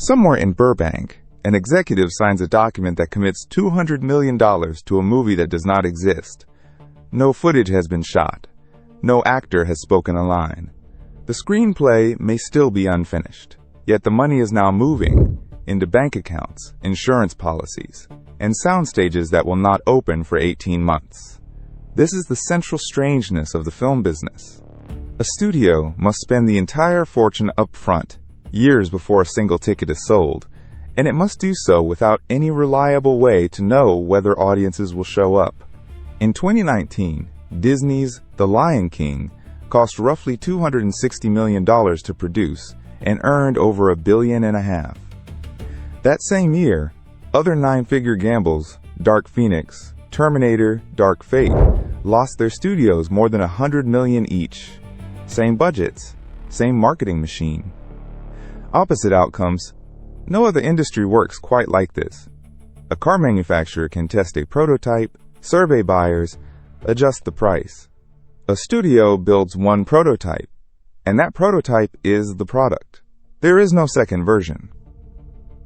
Somewhere in Burbank, an executive signs a document that commits $200 million to a movie that does not exist. No footage has been shot. No actor has spoken a line. The screenplay may still be unfinished, yet the money is now moving into bank accounts, insurance policies, and sound stages that will not open for 18 months. This is the central strangeness of the film business. A studio must spend the entire fortune up front, years before a single ticket is sold, and it must do so without any reliable way to know whether audiences will show up. In 2019, Disney's The Lion King cost roughly $260 million to produce and earned over $1.5 billion. That same year, other nine-figure gambles, Dark Phoenix, Terminator, Dark Fate, lost their studios more than $100 million each. Same budgets, same marketing machine. Opposite outcomes. No other industry works quite like this. A car manufacturer can test a prototype, survey buyers, adjust the price. A studio builds one prototype, and that prototype is the product. There is no second version.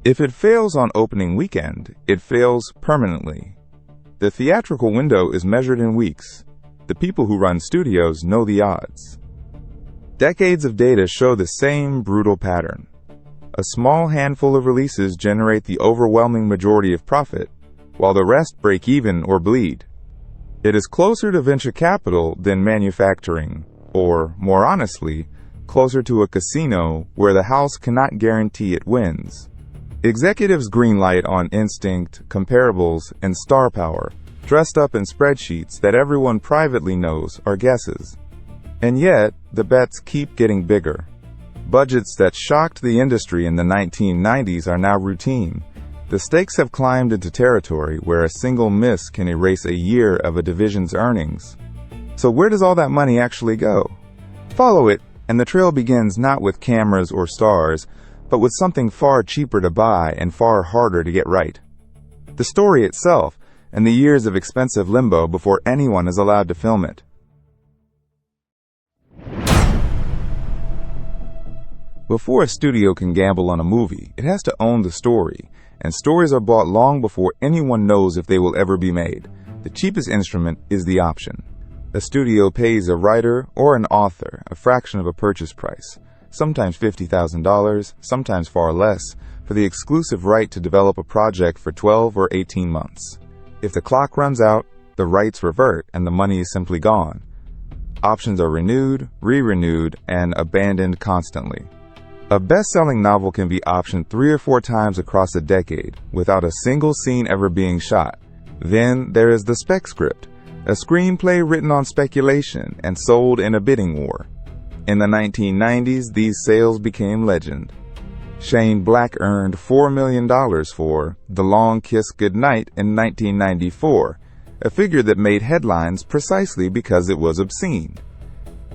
If it fails on opening weekend, it fails permanently. The theatrical window is measured in weeks. The people who run studios know the odds. Decades of data show the same brutal pattern. A small handful of releases generate the overwhelming majority of profit, while the rest break even or bleed. It is closer to venture capital than manufacturing, or, more honestly, closer to a casino where the house cannot guarantee it wins. Executives greenlight on instinct, comparables, and star power, dressed up in spreadsheets that everyone privately knows are guesses. And yet, the bets keep getting bigger. Budgets that shocked the industry in the 1990s are now routine. The stakes have climbed into territory where a single miss can erase a year of a division's earnings. So where does all that money actually go? Follow it, and the trail begins not with cameras or stars, but with something far cheaper to buy and far harder to get right. The story itself, and the years of expensive limbo before anyone is allowed to film it. Before a studio can gamble on a movie, it has to own the story, and stories are bought long before anyone knows if they will ever be made. The cheapest instrument is the option. A studio pays a writer or an author a fraction of a purchase price, sometimes $50,000, sometimes far less, for the exclusive right to develop a project for 12 or 18 months. If the clock runs out, the rights revert and the money is simply gone. Options are renewed, re-renewed, and abandoned constantly. A best-selling novel can be optioned 3 or 4 times across a decade without a single scene ever being shot. Then there is the spec script, a screenplay written on speculation and sold in a bidding war. In the 1990s, these sales became legend. Shane Black earned $4 million for The Long Kiss Goodnight in 1994, a figure that made headlines precisely because it was obscene.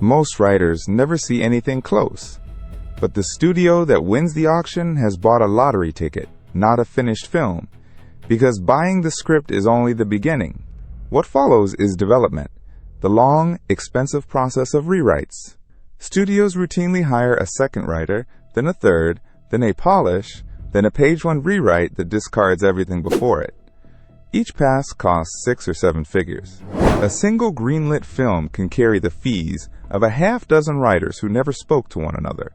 Most writers never see anything close. But the studio that wins the auction has bought a lottery ticket, not a finished film, because buying the script is only the beginning. What follows is development, the long, expensive process of rewrites. Studios routinely hire a second writer, then a third, then a polish, then a page 1 rewrite that discards everything before it. Each pass costs 6 or 7 figures. A single greenlit film can carry the fees of a half-dozen writers who never spoke to one another.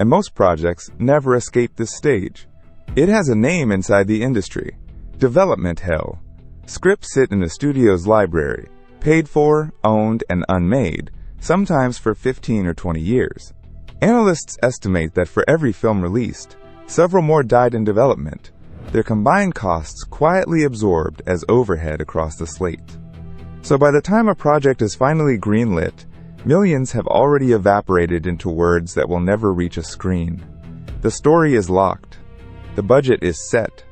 And most projects never escape this stage. It has a name inside the industry: development hell. Scripts sit in the studio's library, paid for, owned, and unmade, sometimes for 15 or 20 years. Analysts estimate that for every film released, several more died in development, their combined costs quietly absorbed as overhead across the slate. So by the time a project is finally greenlit, millions have already evaporated into words that will never reach a screen. The story is locked. The budget is set.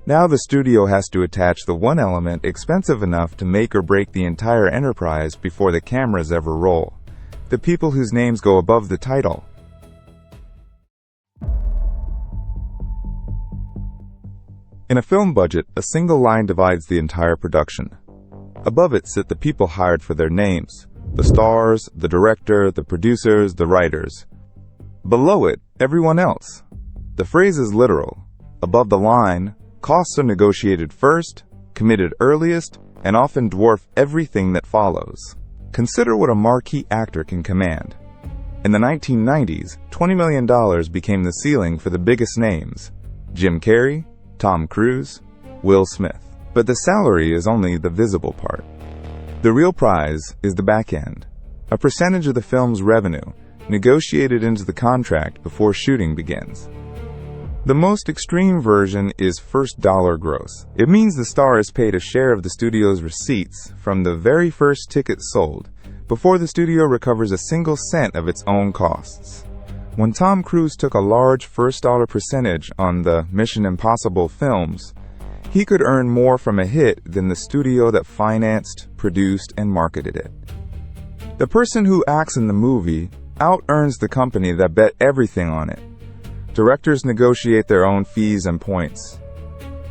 Now the studio has to attach the one element expensive enough to make or break the entire enterprise before the cameras ever roll: the people whose names go above the title. In a film budget, a single line divides the entire production. Above it sit the people hired for their names: the stars, the director, the producers, the writers. Below it, everyone else. The phrase is literal. Above the line, costs are negotiated first, committed earliest, and often dwarf everything that follows. Consider what a marquee actor can command. In the 1990s, $20 million became the ceiling for the biggest names: Jim Carrey, Tom Cruise, Will Smith. But the salary is only the visible part. The real prize is the back end, a percentage of the film's revenue, negotiated into the contract before shooting begins. The most extreme version is first dollar gross. It means the star is paid a share of the studio's receipts from the very first ticket sold, before the studio recovers a single cent of its own costs. When Tom Cruise took a large first-dollar percentage on the Mission Impossible films, he could earn more from a hit than the studio that financed, produced, and marketed it. The person who acts in the movie out-earns the company that bet everything on it. Directors negotiate their own fees and points.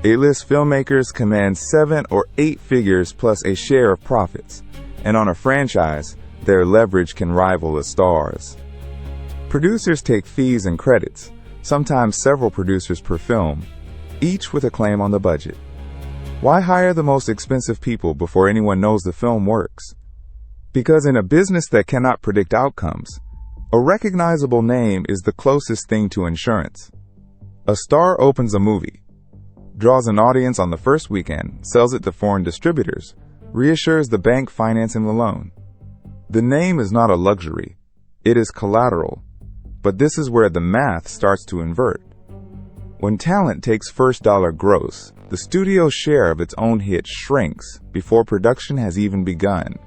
A-list filmmakers command 7 or 8 figures plus a share of profits, and on a franchise, their leverage can rival the stars. Producers take fees and credits, sometimes several producers per film, each with a claim on the budget. Why hire the most expensive people before anyone knows the film works? Because in a business that cannot predict outcomes, a recognizable name is the closest thing to insurance. A star opens a movie, draws an audience on the first weekend, sells it to foreign distributors, reassures the bank financing the loan. The name is not a luxury, it is collateral, but this is where the math starts to invert. When talent takes first dollar gross, the studio's share of its own hit shrinks before production has even begun.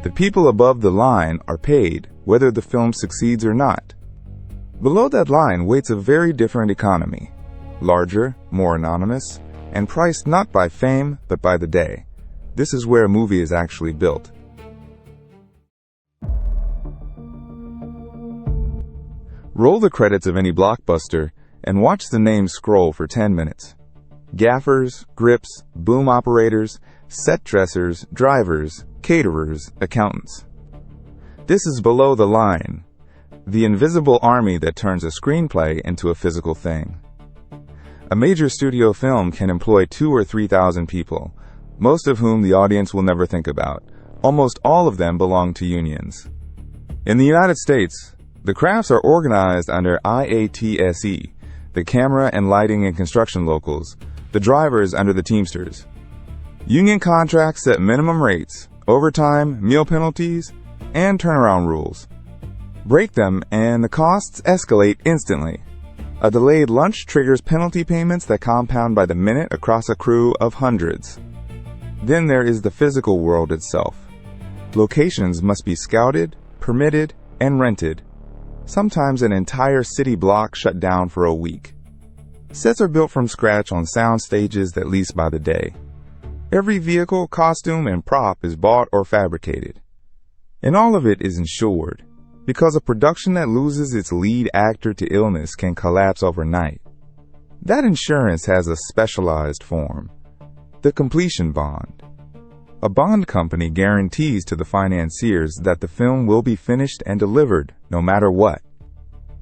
The people above the line are paid whether the film succeeds or not. Below that line waits a very different economy, larger, more anonymous, and priced not by fame but by the day. This is where a movie is actually built. Roll the credits of any blockbuster and watch the names scroll for 10 minutes. Gaffers, grips, boom operators, set dressers, drivers, caterers, accountants. This is below the line, the invisible army that turns a screenplay into a physical thing. A major studio film can employ 2,000 or 3,000 people, most of whom the audience will never think about. Almost all of them belong to unions. In the United States, the crafts are organized under IATSE, the camera and lighting and construction locals, the drivers under the Teamsters. Union contracts set minimum rates, overtime, meal penalties, and turnaround rules. Break them and the costs escalate instantly. A delayed lunch triggers penalty payments that compound by the minute across a crew of hundreds. Then there is the physical world itself. Locations must be scouted, permitted, and rented. Sometimes an entire city block shut down for a week. Sets are built from scratch on sound stages that lease by the day. Every vehicle, costume, and prop is bought or fabricated. And all of it is insured, because a production that loses its lead actor to illness can collapse overnight. That insurance has a specialized form, the completion bond. A bond company guarantees to the financiers that the film will be finished and delivered no matter what.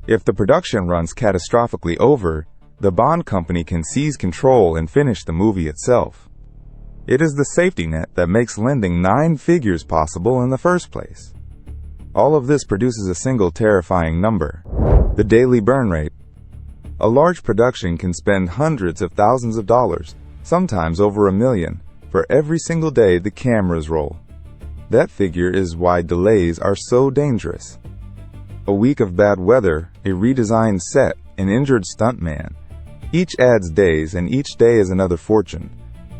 If the production runs catastrophically over, the bond company can seize control and finish the movie itself. It is the safety net that makes lending 9 figures possible in the first place. All of this produces a single terrifying number: the daily burn rate. A large production can spend hundreds of thousands of dollars, sometimes over $1 million, for every single day the cameras roll. That figure is why delays are so dangerous. A week of bad weather, a redesigned set, an injured stuntman. Each adds days, and each day is another fortune.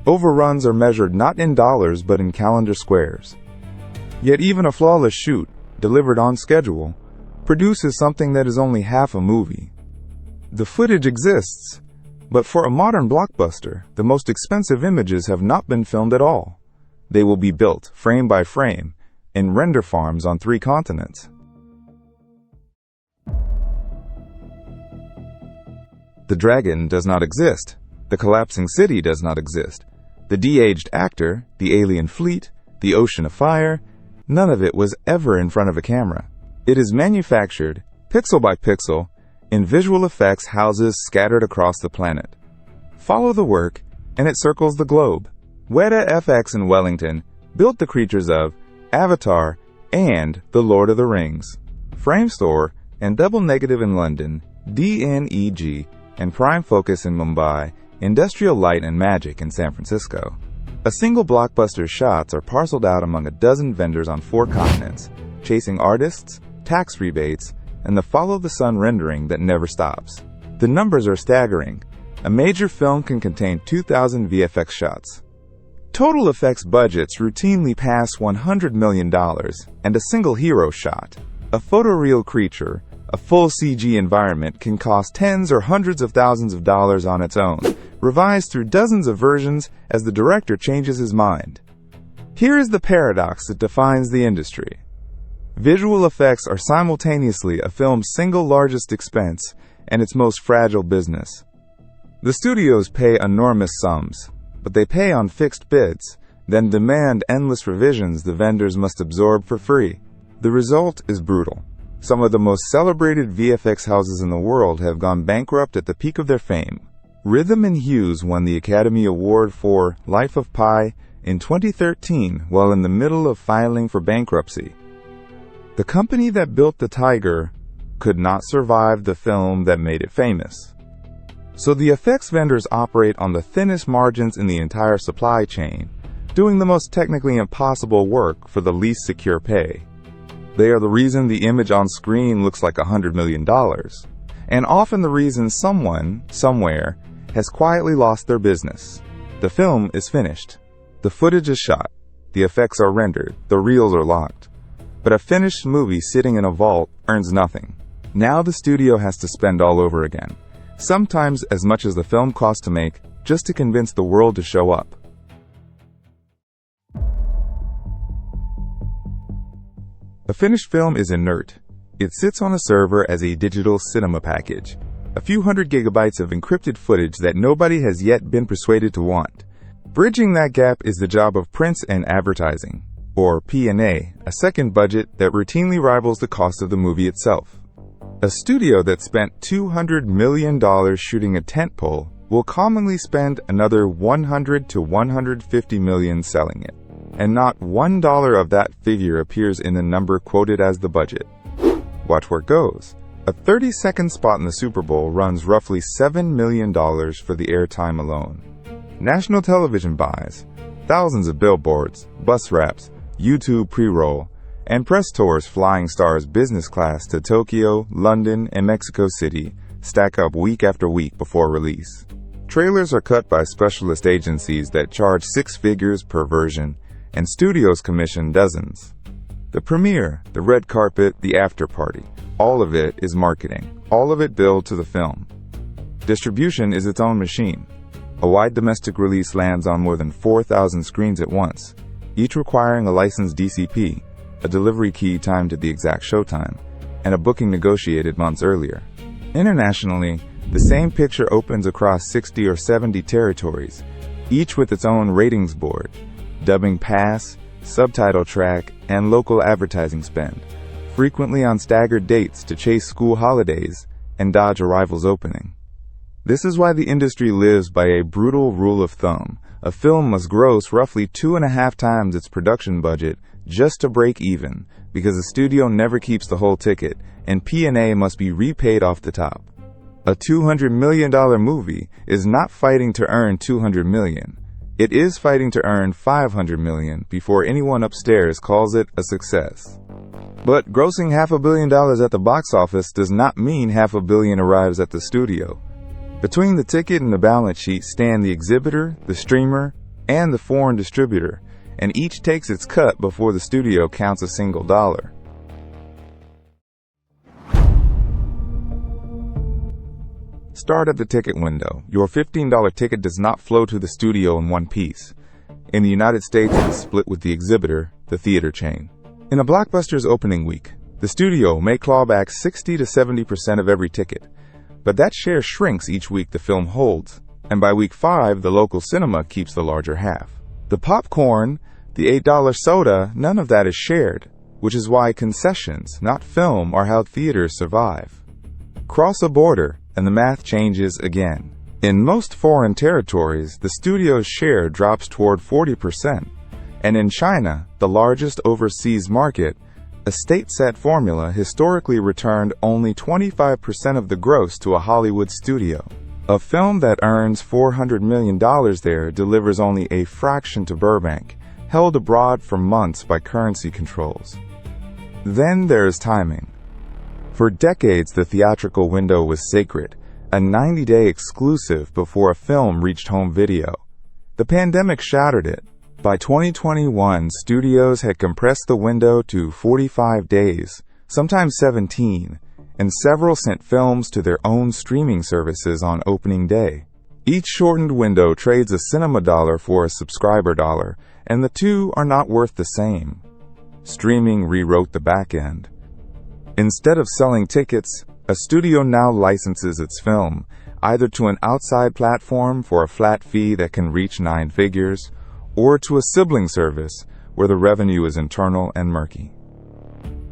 Overruns are measured not in dollars but in calendar squares. Yet even a flawless shoot, delivered on schedule, produces something that is only half a movie. The footage exists, but for a modern blockbuster, the most expensive images have not been filmed at all. They will be built, frame by frame, in render farms on 3 continents. The dragon does not exist. The collapsing city does not exist. The de-aged actor, the alien fleet, the ocean of fire, none of it was ever in front of a camera. It is manufactured, pixel by pixel, in visual effects houses scattered across the planet. Follow the work, and it circles the globe. Weta FX in Wellington built the creatures of Avatar and The Lord of the Rings. Framestore and Double Negative in London, DNEG, and Prime Focus in Mumbai, Industrial Light and Magic in San Francisco. A single blockbuster's shots are parceled out among a dozen vendors on 4 continents, chasing artists, tax rebates, and the follow-the-sun rendering that never stops. The numbers are staggering. A major film can contain 2,000 VFX shots. Total effects budgets routinely pass $100 million, and a single hero shot, a photoreal creature, a full CG environment can cost tens or hundreds of thousands of dollars on its own, revised through dozens of versions as the director changes his mind. Here is the paradox that defines the industry. Visual effects are simultaneously a film's single largest expense and its most fragile business. The studios pay enormous sums, but they pay on fixed bids, then demand endless revisions the vendors must absorb for free. The result is brutal. Some of the most celebrated VFX houses in the world have gone bankrupt at the peak of their fame. Rhythm and Hues won the Academy Award for Life of Pi in 2013 while in the middle of filing for bankruptcy. The company that built the Tiger could not survive the film that made it famous. So the effects vendors operate on the thinnest margins in the entire supply chain, doing the most technically impossible work for the least secure pay. They are the reason the image on screen looks like $100 million, and often the reason someone, somewhere, has quietly lost their business. The film is finished. The footage is shot. The effects are rendered. The reels are locked. But a finished movie sitting in a vault earns nothing. Now the studio has to spend all over again, sometimes as much as the film cost to make, just to convince the world to show up. A finished film is inert. It sits on a server as a digital cinema package, a few hundred gigabytes of encrypted footage that nobody has yet been persuaded to want. Bridging that gap is the job of prints and advertising, or P&A, a second budget that routinely rivals the cost of the movie itself. A studio that spent $200 million shooting a tentpole will commonly spend another $100 to $150 million selling it, and not $1 of that figure appears in the number quoted as the budget. Watch where it goes. A 30-second spot in the Super Bowl runs roughly $7 million for the airtime alone. National television buys, thousands of billboards, bus wraps, YouTube pre-roll, and press tours flying stars business class to Tokyo, London, and Mexico City stack up week after week before release. Trailers are cut by specialist agencies that charge 6 figures per version, and studios commission dozens. The premiere, the red carpet, the after party, all of it is marketing, all of it billed to the film. Distribution is its own machine. A wide domestic release lands on more than 4,000 screens at once, each requiring a licensed DCP, a delivery key timed to the exact showtime, and a booking negotiated months earlier. Internationally, the same picture opens across 60 or 70 territories, each with its own ratings board, dubbing pass, subtitle track, and local advertising spend, frequently on staggered dates to chase school holidays and dodge a rival's opening. This is why the industry lives by a brutal rule of thumb. A film must gross roughly 2.5 times its production budget just to break even, because the studio never keeps the whole ticket, and P&A must be repaid off the top. A $200 million movie is not fighting to earn $200 million. It is fighting to earn $500 million before anyone upstairs calls it a success. But grossing $500 million at the box office does not mean $500 million arrives at the studio. Between the ticket and the balance sheet stand the exhibitor, the streamer, and the foreign distributor, and each takes its cut before the studio counts a single dollar. Start at the ticket window. Your $15 ticket does not flow to the studio in one piece. In the United States, it is split with the exhibitor, the theater chain. In a blockbuster's opening week, the studio may claw back 60 to 70% of every ticket, but that share shrinks each week the film holds, and by week 5, the local cinema keeps the larger half. The popcorn, the $8 soda, none of that is shared, which is why concessions, not film, are how theaters survive. Cross a border, and the math changes again. In most foreign territories, the studio's share drops toward 40%. And in China, the largest overseas market, a state-set formula historically returned only 25% of the gross to a Hollywood studio. A film that earns $400 million there delivers only a fraction to Burbank, held abroad for months by currency controls. Then there's timing. For decades, the theatrical window was sacred, a 90-day exclusive before a film reached home video. The pandemic shattered it. By 2021, studios had compressed the window to 45 days, sometimes 17, and several sent films to their own streaming services on opening day. Each shortened window trades a cinema dollar for a subscriber dollar, and the two are not worth the same. Streaming rewrote the back end. Instead of selling tickets, a studio now licenses its film, either to an outside platform for a flat fee that can reach 9 figures, or to a sibling service where the revenue is internal and murky.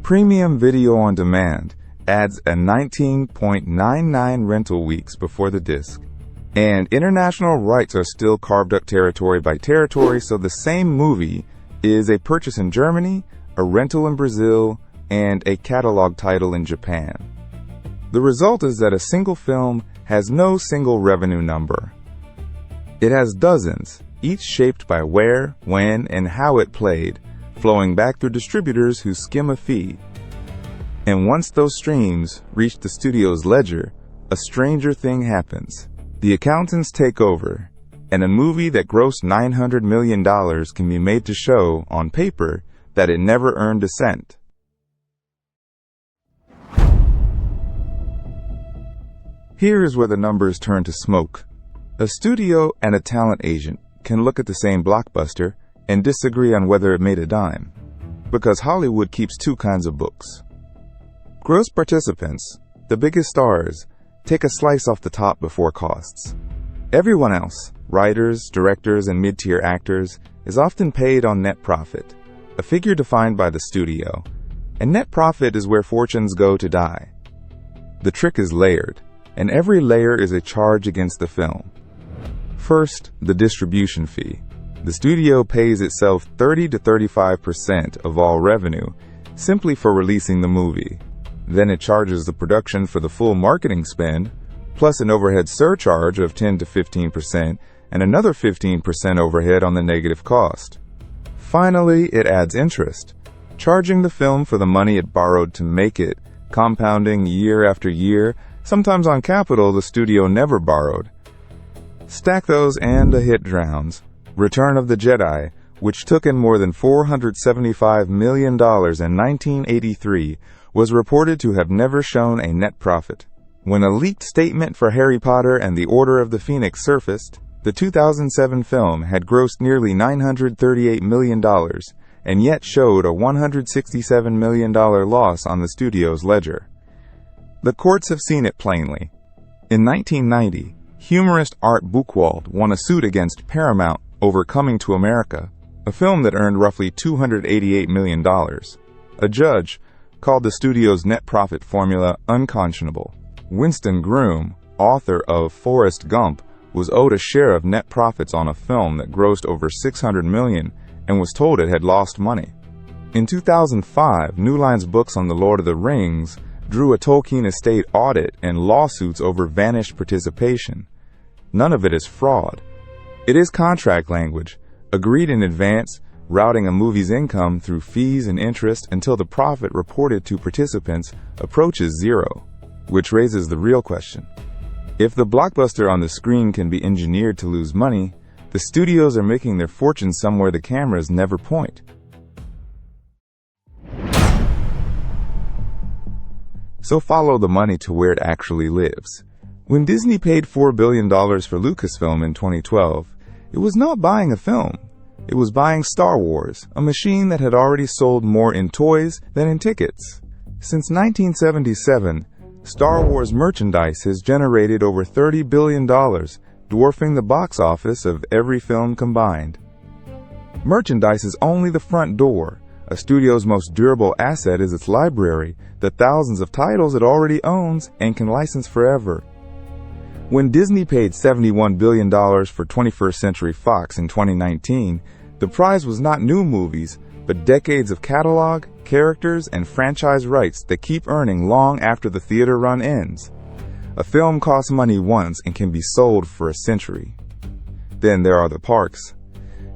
Premium video on demand adds a 19.99 rental weeks before the disc. And international rights are still carved up territory by territory, so the same movie is a purchase in Germany, a rental in Brazil, and a catalog title in Japan. The result is that a single film has no single revenue number. It has dozens, each shaped by where, when, and how it played, flowing back through distributors who skim a fee. And once those streams reach the studio's ledger, a stranger thing happens. The accountants take over, and a movie that grossed $900 million can be made to show, on paper, that it never earned a cent. Here is where the numbers turn to smoke. A studio and a talent agent can look at the same blockbuster and disagree on whether it made a dime, because Hollywood keeps two kinds of books. Gross participants, the biggest stars, take a slice off the top before costs. Everyone else, writers, directors, and mid-tier actors, is often paid on net profit, a figure defined by the studio, and net profit is where fortunes go to die. The trick is layered, and every layer is a charge against the film. First, the distribution fee. The studio pays itself 30 to 35% of all revenue simply for releasing the movie. Then it charges the production for the full marketing spend, plus an overhead surcharge of 10 to 15% and another 15% overhead on the negative cost. Finally, it adds interest, charging the film for the money it borrowed to make it, compounding year after year, sometimes on capital the studio never borrowed. Stack those and a hit drowns. Return of the Jedi, which took in more than $475 million in 1983, was reported to have never shown a net profit. When a leaked statement for Harry Potter and the Order of the Phoenix surfaced, the 2007 film had grossed nearly $938 million, and yet showed a $167 million loss on the studio's ledger. The courts have seen it plainly. In 1990, humorist Art Buchwald won a suit against Paramount over Coming to America, a film that earned roughly $288 million. A judge called the studio's net profit formula unconscionable. Winston Groom, author of Forrest Gump, was owed a share of net profits on a film that grossed over $600 million and was told it had lost money. In 2005, New Line's books on The Lord of the Rings drew a Tolkien estate audit and lawsuits over vanished participation. None of it is fraud. It is contract language, agreed in advance, routing a movie's income through fees and interest until the profit reported to participants approaches zero, which raises the real question. If the blockbuster on the screen can be engineered to lose money, the studios are making their fortunes somewhere the cameras never point. So follow the money to where it actually lives. When Disney paid $4 billion for Lucasfilm in 2012, it was not buying a film. It was buying Star Wars, a machine that had already sold more in toys than in tickets. Since 1977, Star Wars merchandise has generated over $30 billion, dwarfing the box office of every film combined. Merchandise is only the front door, A studio's most durable asset is its library, the thousands of titles it already owns and can license forever. When Disney paid $71 billion for 21st Century Fox in 2019, the prize was not new movies, but decades of catalog, characters, and franchise rights that keep earning long after the theater run ends. A film costs money once and can be sold for a century. Then there are the parks.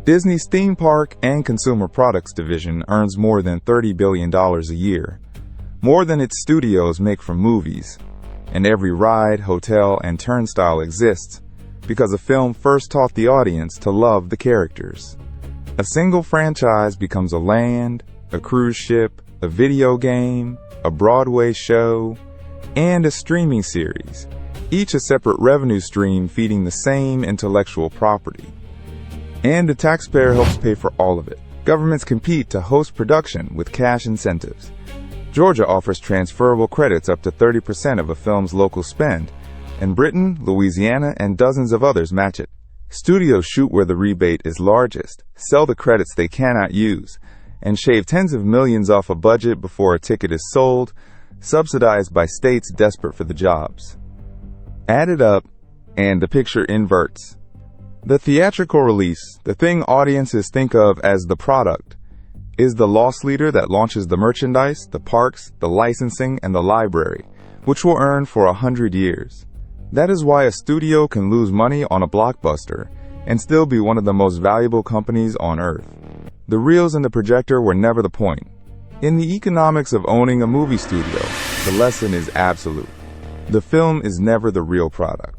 Disney's theme park and consumer products division earns more than $30 billion a year, more than its studios make from movies. And every ride, hotel, and turnstile exists because a film first taught the audience to love the characters. A single franchise becomes a land, a cruise ship, a video game, a Broadway show, and a streaming series, each a separate revenue stream feeding the same intellectual property. And the taxpayer helps pay for all of it. Governments compete to host production with cash incentives. Georgia offers transferable credits up to 30% of a film's local spend, and Britain, Louisiana, and dozens of others match it. Studios shoot where the rebate is largest, sell the credits they cannot use, and shave tens of millions off a budget before a ticket is sold, subsidized by states desperate for the jobs. Add it up, and the picture inverts. The theatrical release, the thing audiences think of as the product, is the loss leader that launches the merchandise, the parks, the licensing, and the library, which will earn for 100 years. That is why a studio can lose money on a blockbuster and still be one of the most valuable companies on earth. The reels and the projector were never the point. In the economics of owning a movie studio, the lesson is absolute. The film is never the real product.